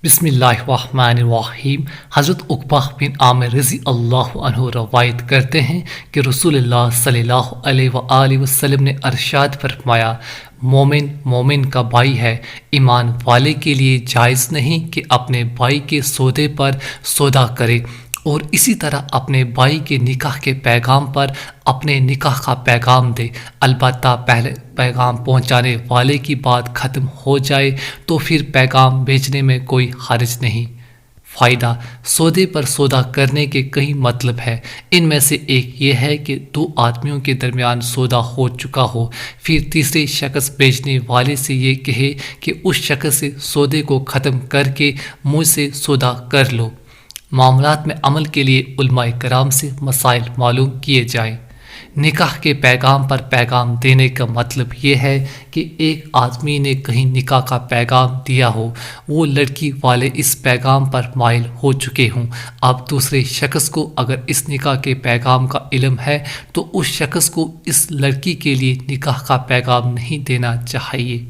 بسم اللہ الرحمن الرحیم۔ حضرت عقبہ بن عامر رضی اللہ عنہ روایت کرتے ہیں کہ رسول اللہ صلی اللہ علیہ وآلہ وسلم نے ارشاد فرمایا، مومن کا بھائی ہے۔ ایمان والے کے لیے جائز نہیں کہ اپنے بھائی کے سودے پر سودا کرے، اور اسی طرح اپنے بھائی کے نکاح کے پیغام پر اپنے نکاح کا پیغام دے، البتہ پہلے پیغام پہنچانے والے کی بات ختم ہو جائے تو پھر پیغام بھیجنے میں کوئی حرج نہیں۔ فائدہ: سودے پر سودا کرنے کے کئی مطلب ہیں۔ ان میں سے ایک یہ ہے کہ دو آدمیوں کے درمیان سودا ہو چکا ہو، پھر تیسرے شخص بیچنے والے سے یہ کہے کہ اس شخص سے سودے کو ختم کر کے مجھ سے سودا کر لو۔ معاملات میں عمل کے لیے علماء کرام سے مسائل معلوم کیے جائیں۔ نکاح کے پیغام پر پیغام دینے کا مطلب یہ ہے کہ ایک آدمی نے کہیں نکاح کا پیغام دیا ہو، وہ لڑکی والے اس پیغام پر مائل ہو چکے ہوں۔ اب دوسرے شخص کو اگر اس نکاح کے پیغام کا علم ہے تو اس شخص کو اس لڑکی کے لیے نکاح کا پیغام نہیں دینا چاہیے۔